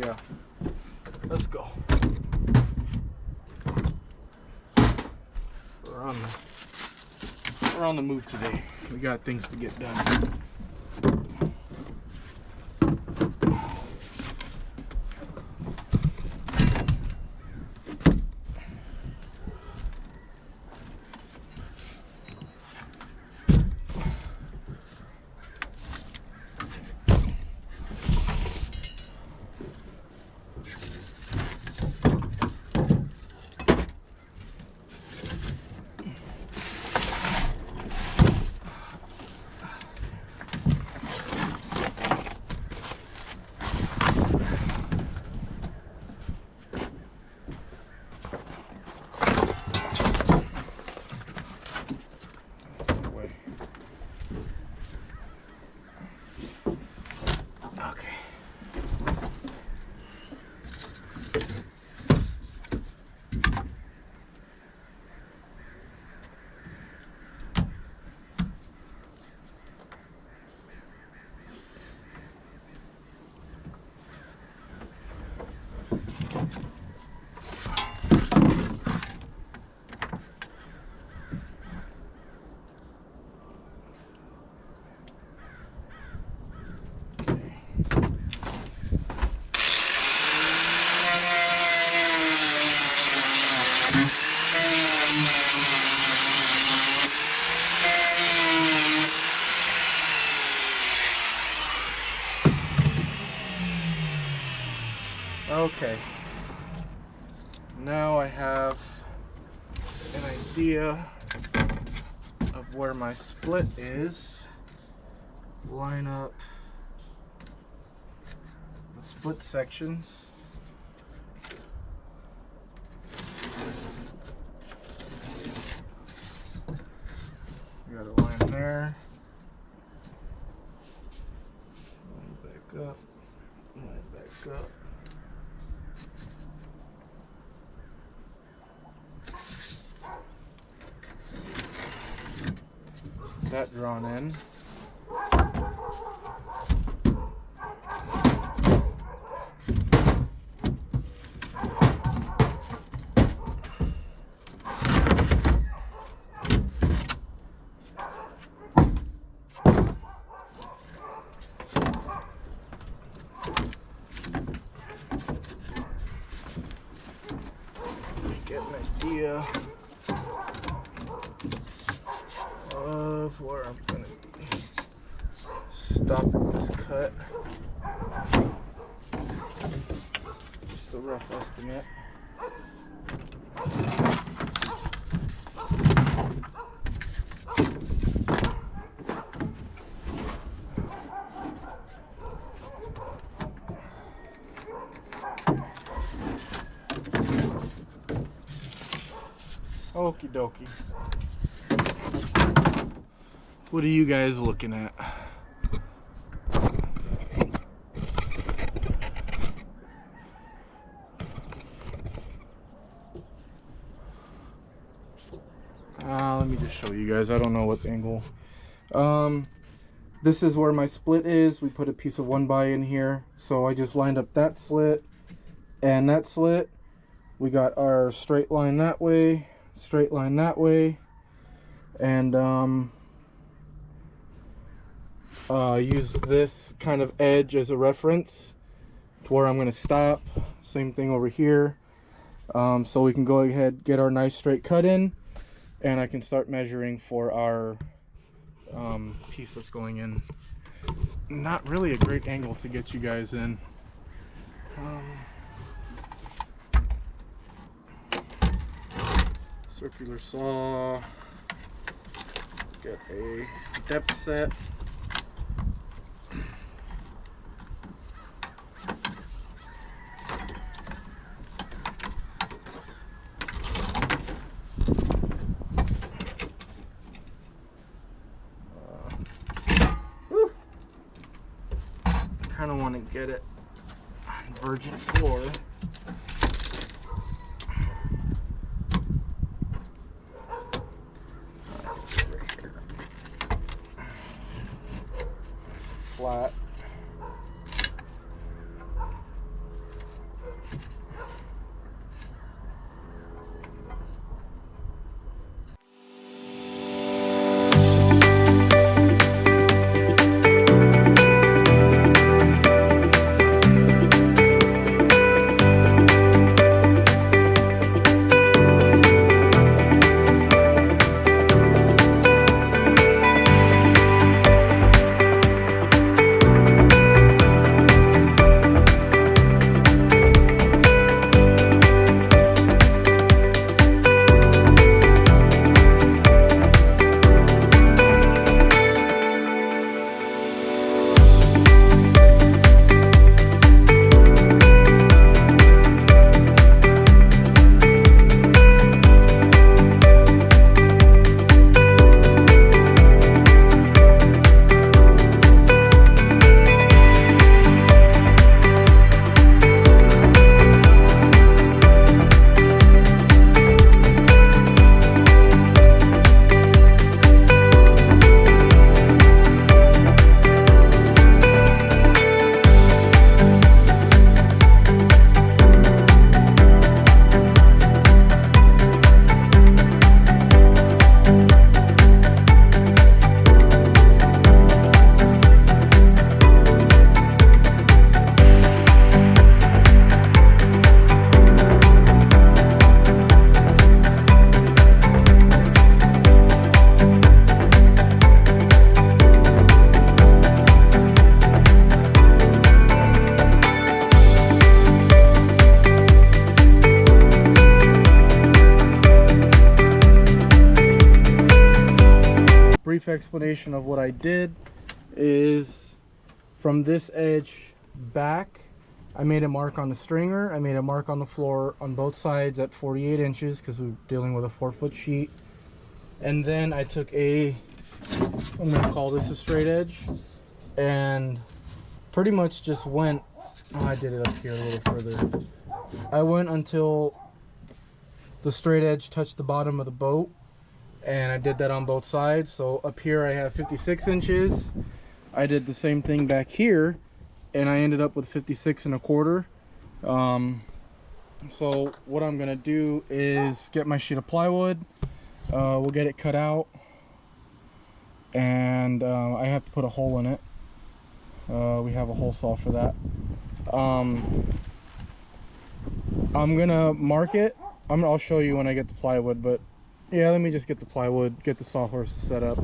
Yeah. Let's go. We're on the move today. We got things to get done. Okay, now I have an idea of where my split is. Line up the split sections. We got a line there. Line back up. Line back up. That drawn in. Get an idea of where I'm going to be stopping this cut. Just a rough estimate. Okie dokie. What are you guys looking at? Let me just show you guys. I don't know what angle. This is where my split is. We put a piece of 1x in here. So I just lined up that slit and that slit. We got our straight line that way, straight line that way, and use this kind of edge as a reference to where I'm going to stop. Same thing over here. So we can go ahead, get our nice straight cut in, and I can start measuring for our piece that's going in. Not really a great angle to get you guys in. Circular saw, get a depth set. Kind of want to get it on virgin floor. Nice and flat. brief explanation of what I did is from this edge back, I made a mark on the stringer. I made a mark on the floor on both sides at 48 inches because we're dealing with a 4-foot sheet. And then I took I'm going to call this a straight edge, and pretty much just went, I did it up here a little further. I went until the straight edge touched the bottom of the boat, and I did that on both sides. So up here I have 56 inches. I did the same thing back here, and I ended up with 56 1/4. So what I'm gonna do is get my sheet of plywood. We'll get it cut out, and I have to put a hole in it. We have a hole saw for that. I'm gonna mark it. I'll show you when I get the plywood, but yeah, let me just get the plywood, get the sawhorse set up,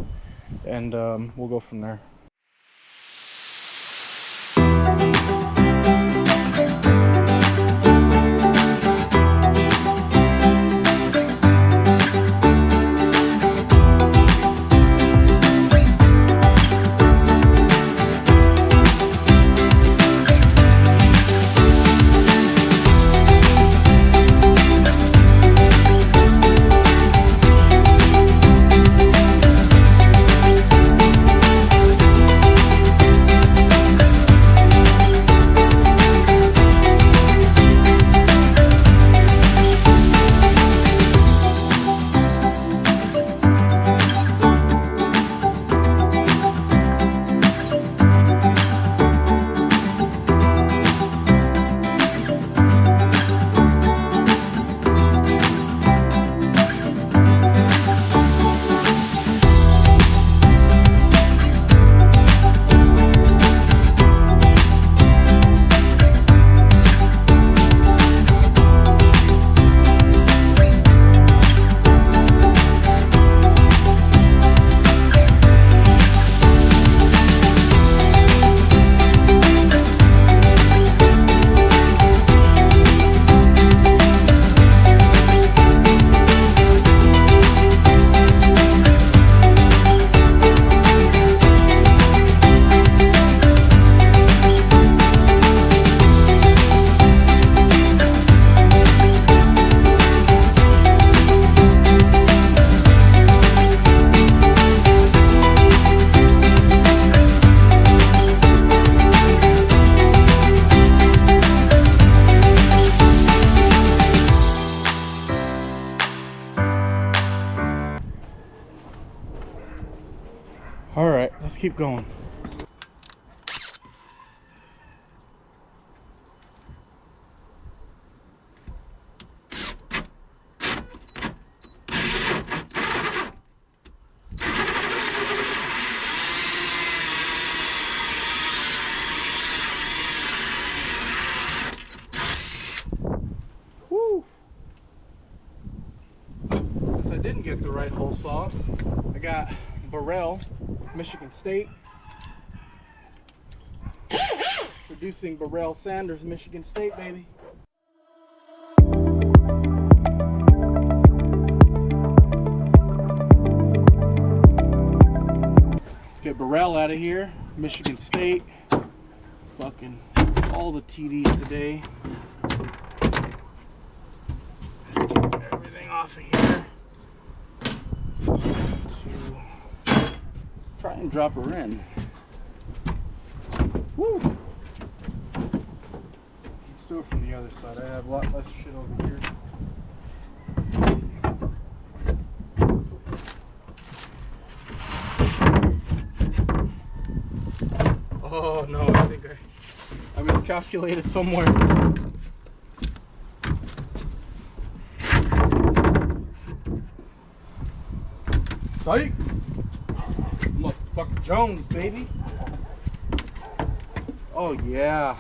and we'll go from there. All right, let's keep going. Woo! Since I didn't get the right hole saw, I got Burrell, Michigan State. Introducing Burrell Sanders, Michigan State, baby. Let's get Burrell out of here, Michigan State. Fucking all the TDs today. Let's get everything off of here. Try and drop her in. Woo! Let's do it from the other side. I have a lot less shit over here. Oh no, I think I miscalculated somewhere. Psych! Motherfucker Jones, baby. Oh yeah.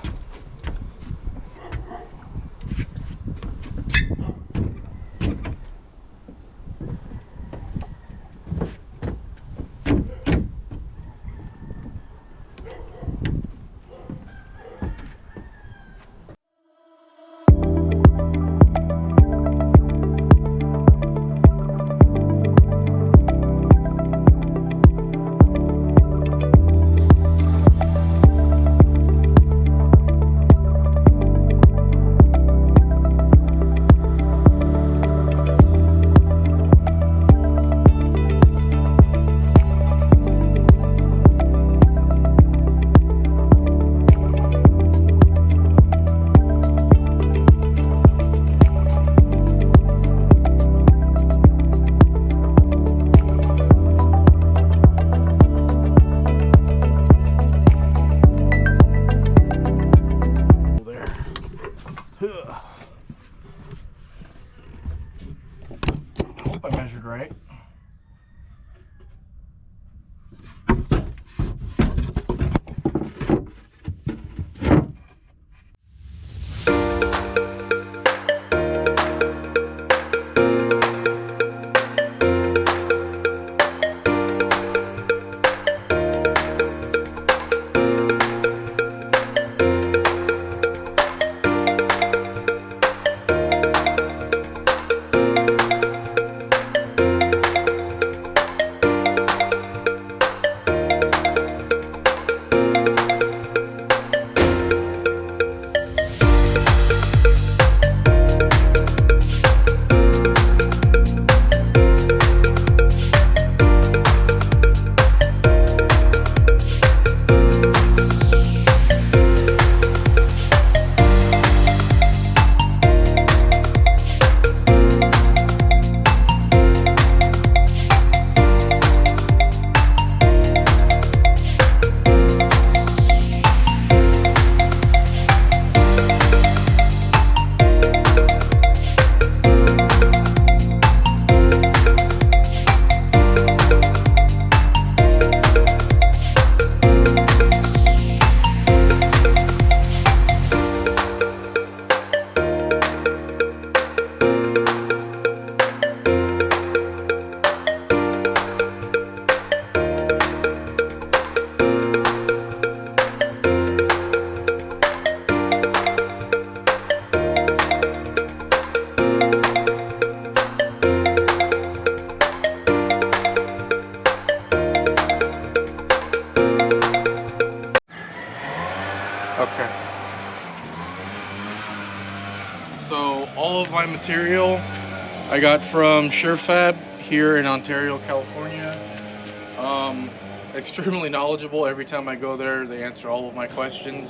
Okay. So all of my material I got from SureFab here in Ontario, California. Extremely knowledgeable. Every time I go there, they answer all of my questions.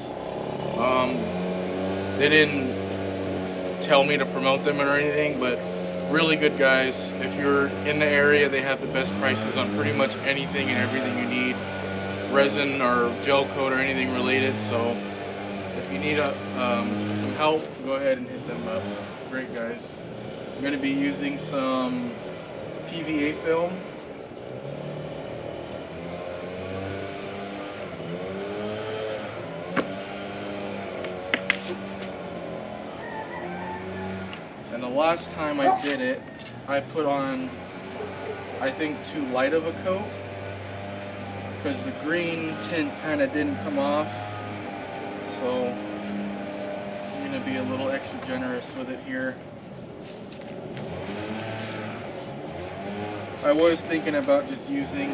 They didn't tell me to promote them or anything, but really good guys. If you're in the area, they have the best prices on pretty much anything and everything you need, resin or gel coat or anything related. So if you need some help, go ahead and hit them up. Great guys. I'm going to be using some PVA film. And the last time I did it, I put on, I think, too light of a coat because the green tint kind of didn't come off. So I'm going to be a little extra generous with it here. I was thinking about just using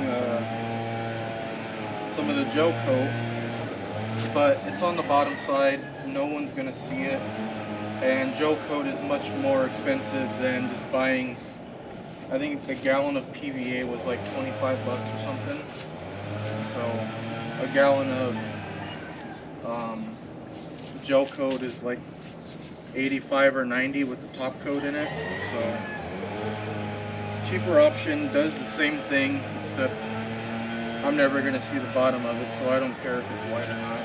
some of the gel coat, but it's on the bottom side. No one's going to see it. And gel coat is much more expensive than just buying, I think a gallon of PVA was like 25 bucks or something. So a gallon of gel coat is like 85 or 90 with the top coat in it. So cheaper option, does the same thing, except I'm never going to see the bottom of it, so I don't care if it's white or not.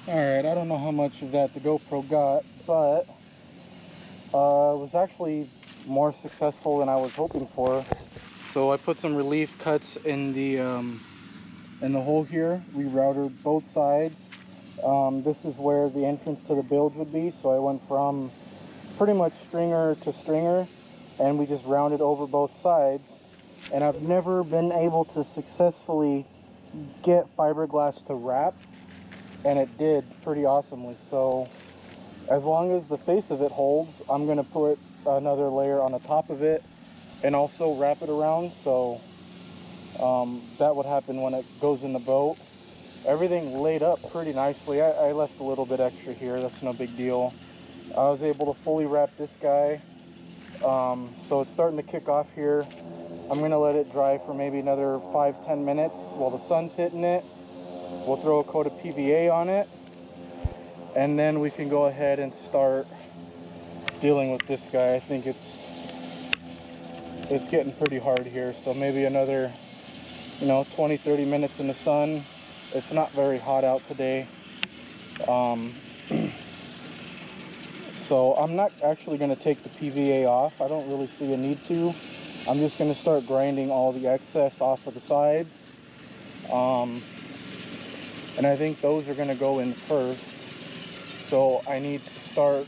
Alright, I don't know how much of that the GoPro got, but it was actually more successful than I was hoping for. So I put some relief cuts in the hole here, rerouted both sides. This is where the entrance to the bilge would be, so I went from pretty much stringer to stringer, and we just rounded over both sides. And I've never been able to successfully get fiberglass to wrap, and it did pretty awesomely. So as long as the face of it holds, I'm going to put another layer on the top of it and also wrap it around, so that would happen when it goes in the boat. Everything laid up pretty nicely. I left a little bit extra here, that's no big deal. I was able to fully wrap this guy, so it's starting to kick off here. I'm going to let it dry for maybe another 5-10 minutes while the sun's hitting it. We'll throw a coat of PVA on it, and then we can go ahead and start dealing with this guy. I think it's getting pretty hard here, so maybe another 20-30 minutes in the sun. It's not very hot out today, So I'm not actually going to take the PVA off. I don't really see a need to. I'm just going to start grinding all the excess off of the sides. And I think those are going to go in first. So I need to start,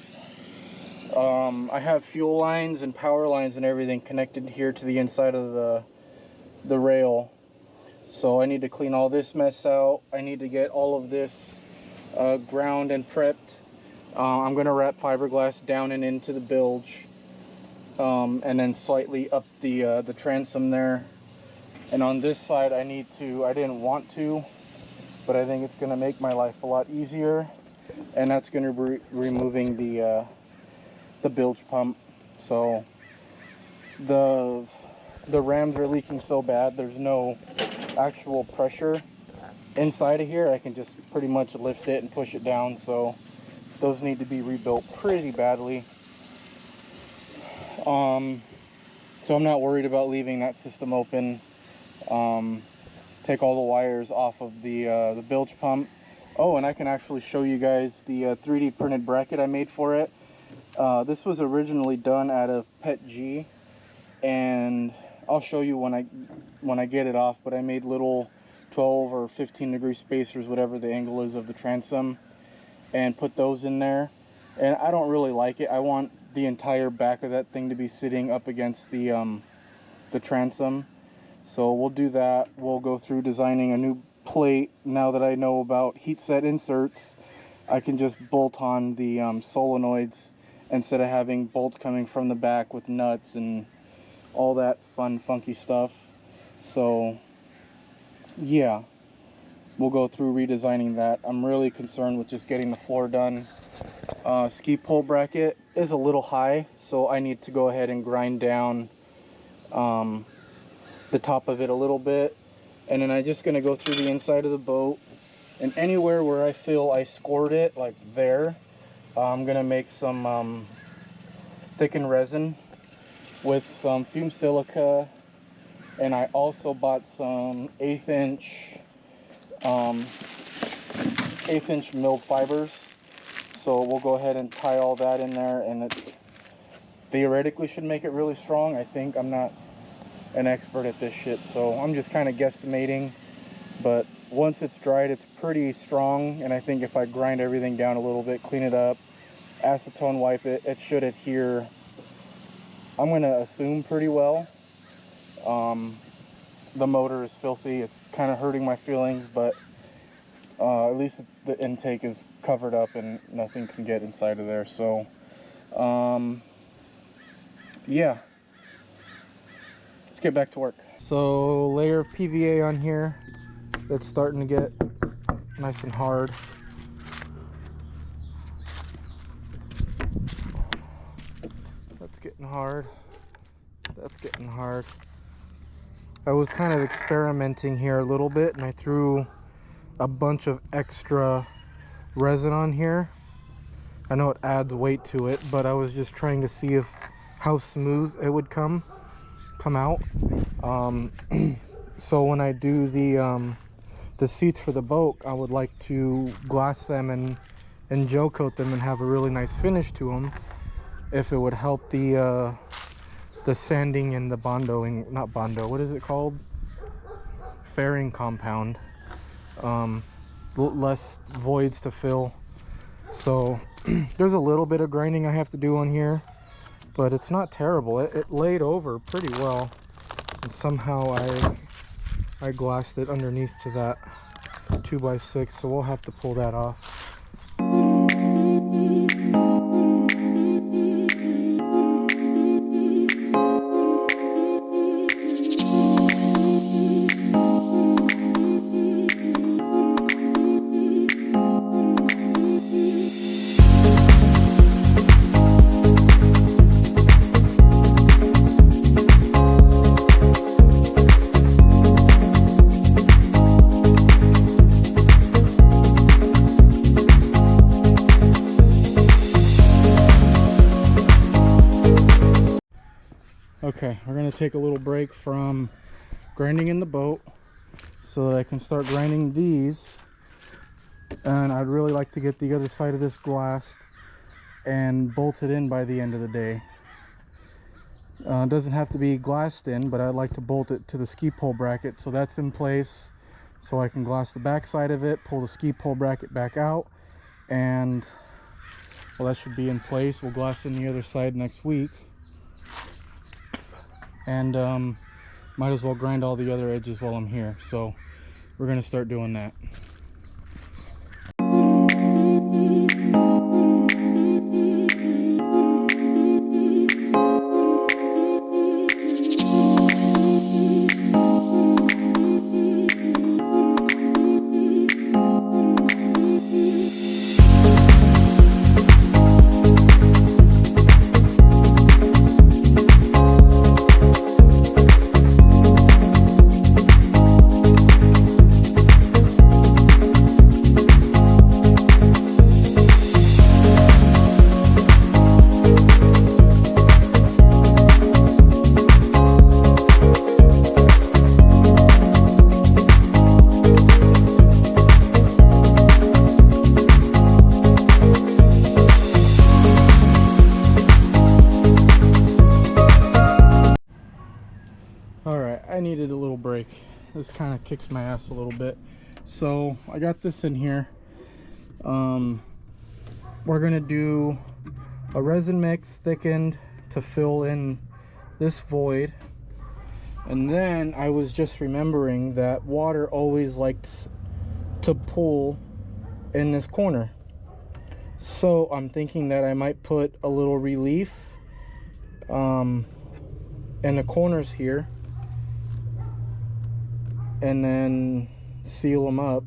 I have fuel lines and power lines and everything connected here to the inside of the rail. So I need to clean all this mess out. I need to get all of this ground and prepped. I'm going to wrap fiberglass down and into the bilge, and then slightly up the transom there. And on this side I didn't want to, but I think it's going to make my life a lot easier, and that's going to be removing the bilge pump. So the rams are leaking so bad, there's no actual pressure inside of here. I can just pretty much lift it and push it down, so those need to be rebuilt pretty badly. So I'm not worried about leaving that system open. Take all the wires off of the bilge pump. Oh, and I can actually show you guys the 3D printed bracket I made for it. This was originally done out of PETG, and I'll show you when I get it off, but I made little 12 or 15 degree spacers, whatever the angle is of the transom, and put those in there. And I don't really like it. I want the entire back of that thing to be sitting up against the transom. So we'll do that. We'll go through designing a new plate. Now that I know about heat set inserts, I can just bolt on the solenoids instead of having bolts coming from the back with nuts and all that fun funky stuff. So yeah, we'll go through redesigning that. I'm really concerned with just getting the floor done. Ski pole bracket is a little high, so I need to go ahead and grind down the top of it a little bit, and then I'm just going to go through the inside of the boat, and anywhere where I feel I scored it, like there, I'm going to make some thickened resin with some fume silica, and I also bought some 1/8 inch milled fibers. So we'll go ahead and tie all that in there, and it theoretically should make it really strong. I think. I'm not an expert at this shit, so I'm just kind of guesstimating, but once it's dried, it's pretty strong, and I think if I grind everything down a little bit, clean it up, acetone wipe it, it should adhere, I'm going to assume, pretty well. The motor is filthy. It's kind of hurting my feelings, but at least the intake is covered up and nothing can get inside of there. So yeah, let's get back to work. So layer of PVA on here, it's starting to get nice and hard. That's getting hard. That's getting hard. I was kind of experimenting here a little bit, and I threw a bunch of extra resin on here. I know it adds weight to it, but I was just trying to see how smooth it would come out. So when I do the seats for the boat, I would like to glass them and gel coat them and have a really nice finish to them. If it would help the sanding and the bondoing, not bondo, what is it called? Fairing compound. Less voids to fill. So there's a little bit of grinding I have to do on here, but it's not terrible. It laid over pretty well, and somehow I glassed it underneath to that 2x6, so we'll have to pull that off. Okay, we're going to take a little break from grinding in the boat so that I can start grinding these, and I'd really like to get the other side of this glassed and bolt it in by the end of the day. It doesn't have to be glassed in, but I'd like to bolt it to the ski pole bracket, so that's in place, so I can glass the back side of it, pull the ski pole bracket back out, and well, that should be in place. We'll glass in the other side next week, and might as well grind all the other edges while I'm here, so we're gonna start doing that. Alright, I needed a little break. This kind of kicks my ass a little bit. So I got this in here. We're gonna do a resin mix thickened to fill in this void. And then I was just remembering that water always likes to pool in this corner. So I'm thinking that I might put a little relief in the corners here, and then seal them up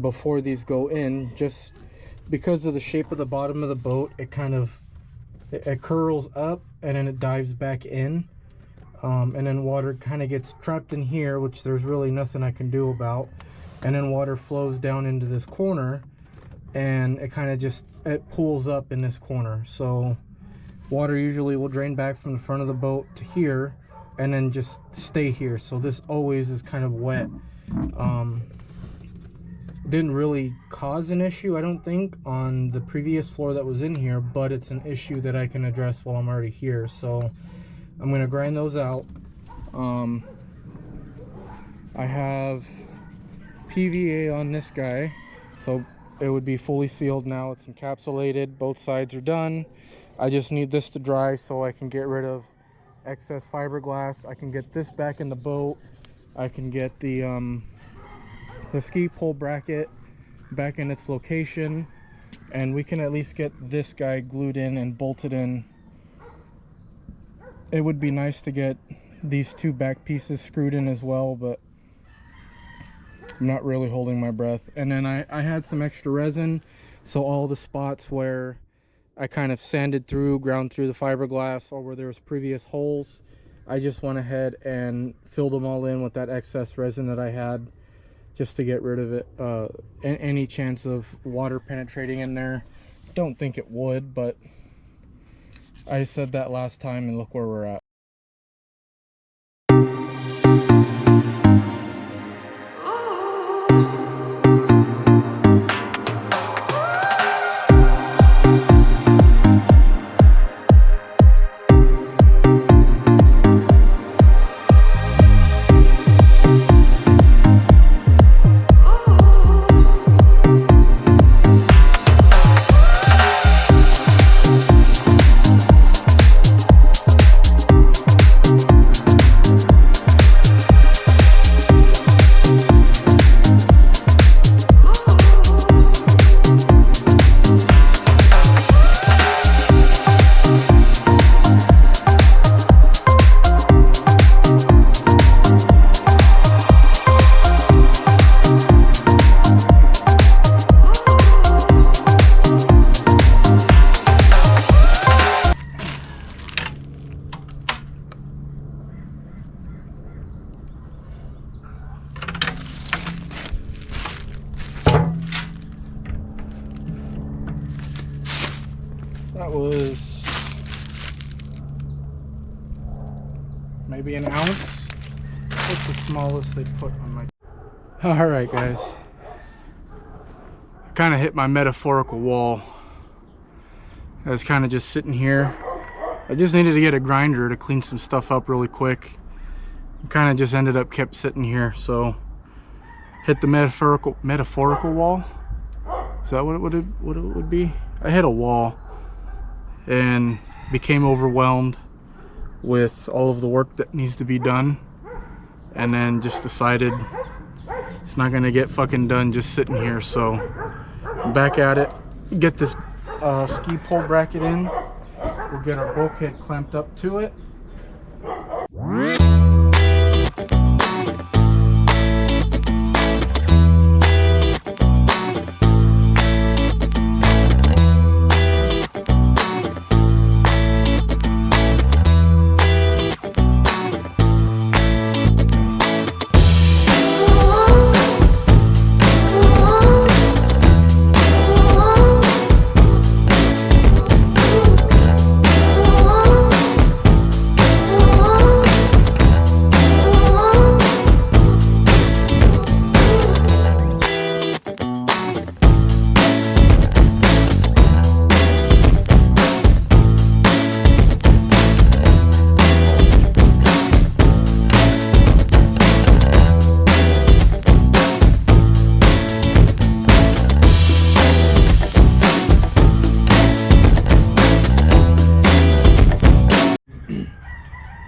before these go in, just because of the shape of the bottom of the boat. It kind of it curls up and then it dives back in, and then water kind of gets trapped in here, which there's really nothing I can do about, and then water flows down into this corner, and it kind of just pools up in this corner. So water usually will drain back from the front of the boat to here and then just stay here. So this always is kind of wet. Didn't really cause an issue, I don't think, on the previous floor that was in here, but it's an issue that I can address while I'm already here. So I'm gonna grind those out. I have PVA on this guy, so it would be fully sealed now. It's encapsulated, both sides are done. I just need this to dry so I can get rid of excess fiberglass. I can get this back in the boat. I can get the ski pole bracket back in its location, and we can at least get this guy glued in and bolted in. It would be nice to get these two back pieces screwed in as well, but I'm not really holding my breath. And then I had some extra resin, so all the spots where I kind of sanded through, ground through the fiberglass, or where there was previous holes, I just went ahead and filled them all in with that excess resin that I had, just to get rid of it. Any chance of water penetrating in there, don't think it would, but I said that last time and look where we're at. That was maybe an ounce. What's the smallest they put on my... Alright guys, I kind of hit my metaphorical wall. I was kind of just sitting here. I just needed to get a grinder to clean some stuff up really quick. Kind of just ended up kept sitting here, so hit the metaphorical wall. Is that what it would be? I hit a wall and became overwhelmed with all of the work that needs to be done, and then just decided it's not gonna get fucking done just sitting here. So I'm back at it. Get this ski pole bracket in. We'll get our bulkhead clamped up to it.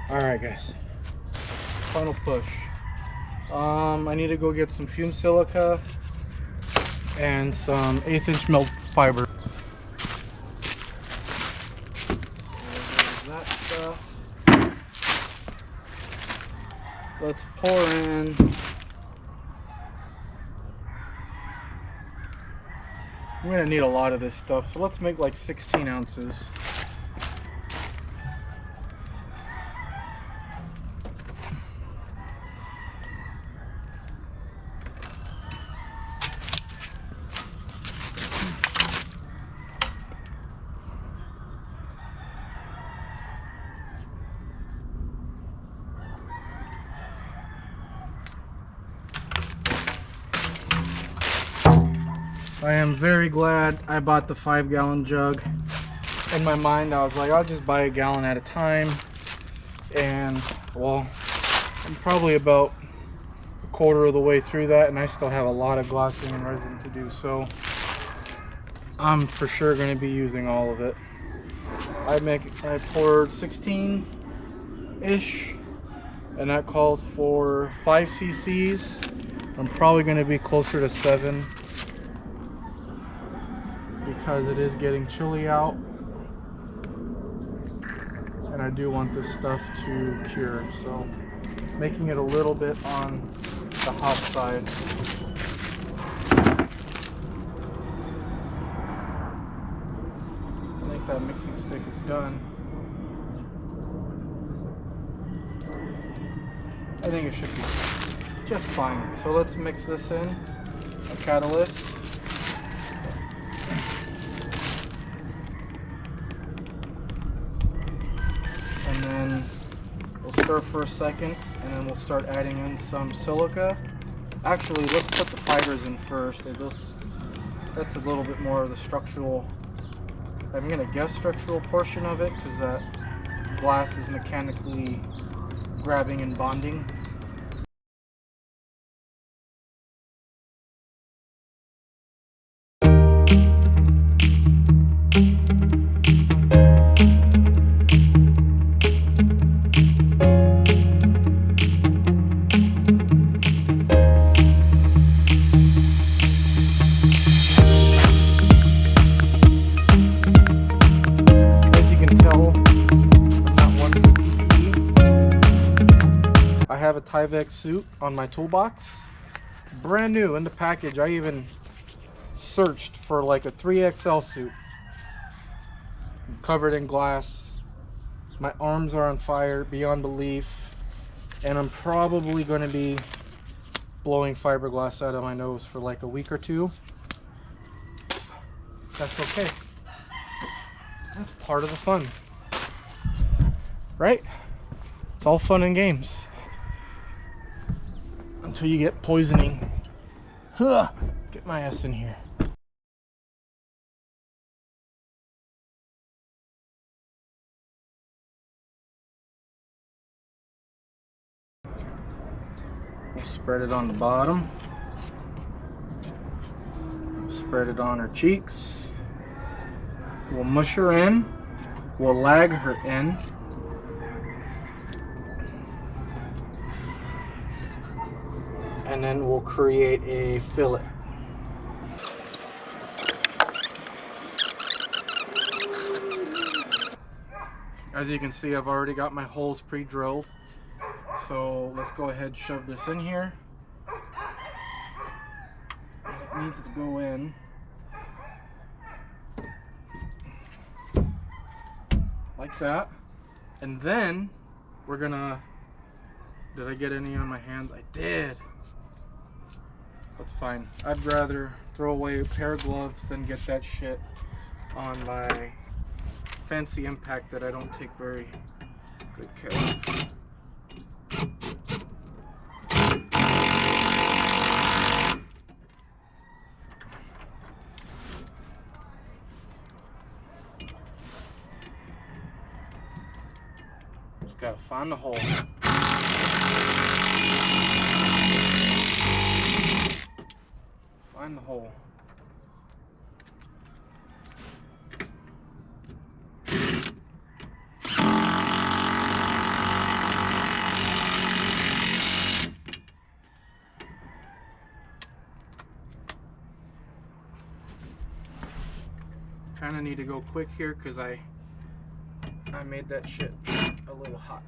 Alright guys, final push. I need to go get some fume silica and some 1/8 inch milled fiber. So that stuff. Let's pour in I'm gonna need a lot of this stuff, so let's make like 16 ounces. I am very glad I bought the 5-gallon jug. In my mind, I was like, I'll just buy a gallon at a time. And, well, I'm probably about a quarter of the way through that, and I still have a lot of glassing and resin to do. So, I'm for sure going to be using all of it. I poured 16-ish, and that calls for 5 cc's. I'm probably going to be closer to 7. Because it is getting chilly out, and I do want this stuff to cure, so making it a little bit on the hot side. I think that mixing stick is done. I think it should be just fine. So let's mix this in, a catalyst. And then we'll stir for a second, and then we'll start adding in some silica. Actually, let's put the fibers in first. That's a little bit more of the structural, I'm going to guess structural portion of it, because that glass is mechanically grabbing and bonding. I have a Tyvek suit on my toolbox, brand new in the package. I even searched for like a 3XL suit, covered in glass. My arms are on fire beyond belief, and I'm probably going to be blowing fiberglass out of my nose for like a week or two. That's okay. That's part of the fun, right? It's all fun and games. Until you get poisoning. Get my ass in here. Spread it on the bottom. Spread it on her cheeks. We'll mush her in. We'll lag her in. And then we'll create a fillet. As you can see, I've already got my holes pre-drilled. So let's go ahead and shove this in here. It needs to go in. Like that. And then we're gonna, did I get any on my hands? I did. That's fine. I'd rather throw away a pair of gloves than get that shit on my fancy impact that I don't take very good care of. Just gotta find the hole. Find the hole. Kind of need to go quick here because I made that shit a little hot.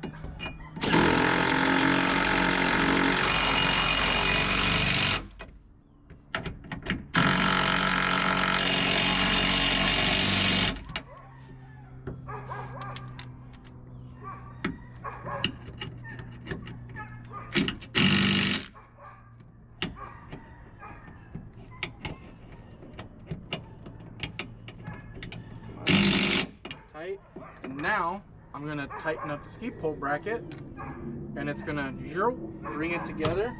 Tight. And now I'm gonna tighten up the ski pole bracket, and it's gonna bring it together.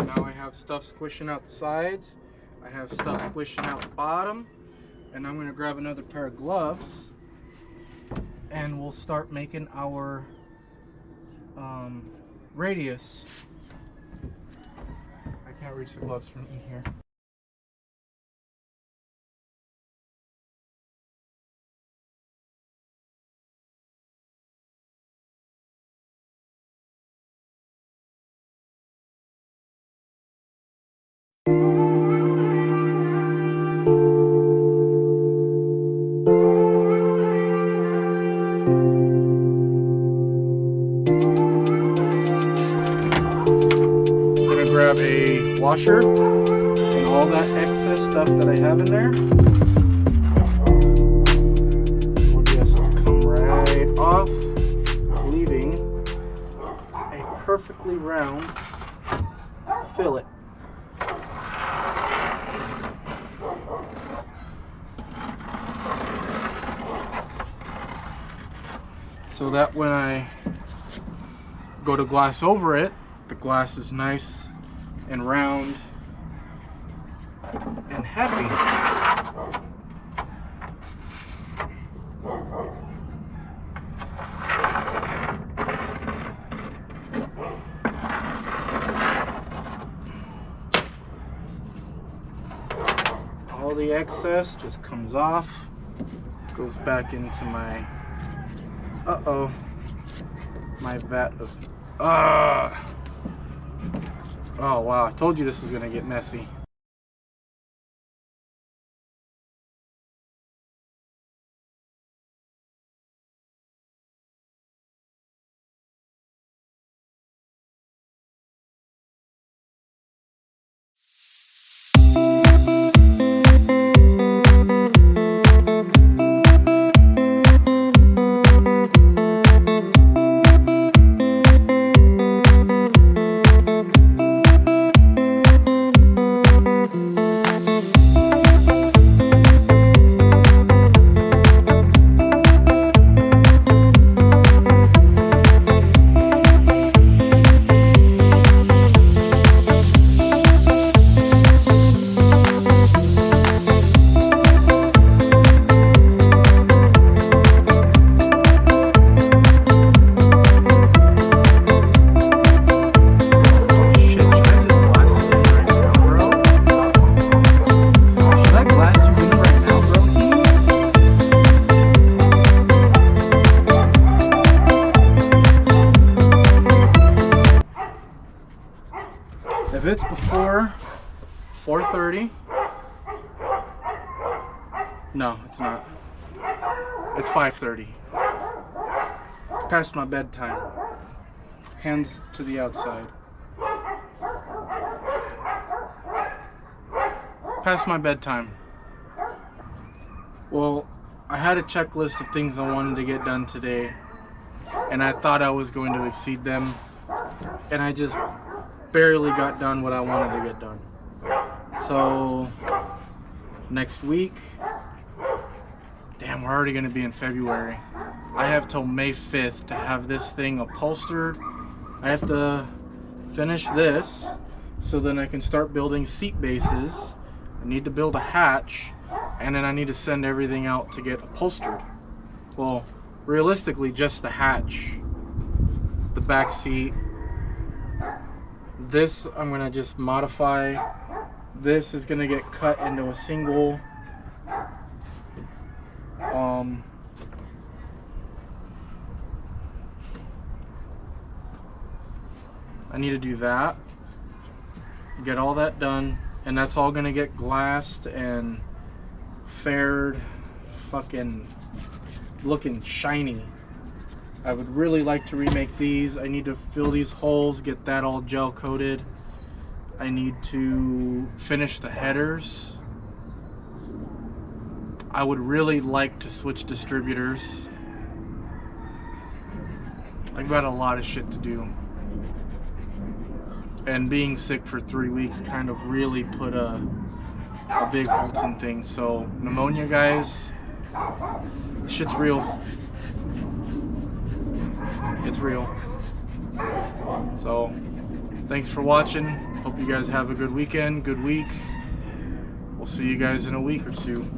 Now I have stuff squishing out the sides. I have stuff squishing out the bottom, and I'm gonna grab another pair of gloves, and we'll start making our radius. I can't reach the gloves from in here. Grab a washer and all that excess stuff that I have in there will just come right off, leaving a perfectly round fillet. So that when I go to glass over it, the glass is nice and round and happy. All the excess just comes off, goes back into my my vat of oh wow, I told you this was gonna get messy. If it's before 4:30, no, it's not. It's 5:30. It's past my bedtime. Hands to the outside. Past my bedtime. Well, I had a checklist of things I wanted to get done today, and I thought I was going to exceed them, and I just barely got done what I wanted to get done. So next week, damn, we're already going to be in February. I have till May 5th to have this thing upholstered. I have to finish this so then I can start building seat bases. I need to build a hatch, and then I need to send everything out to get upholstered. Well, realistically, just the hatch, the back seat. This I'm gonna just modify. This is gonna get cut into a single I need to do that, get all that done, and that's all gonna get glassed and faired, fucking looking shiny. I would really like to remake these. I need to fill these holes, get that all gel coated. I need to finish the headers. I would really like to switch distributors. I've got a lot of shit to do. And being sick for 3 weeks kind of really put a big halt in things. So pneumonia, guys, this shit's real. It's real. So thanks for watching. Hope you guys have a good weekend, good week. We'll see you guys in a week or two.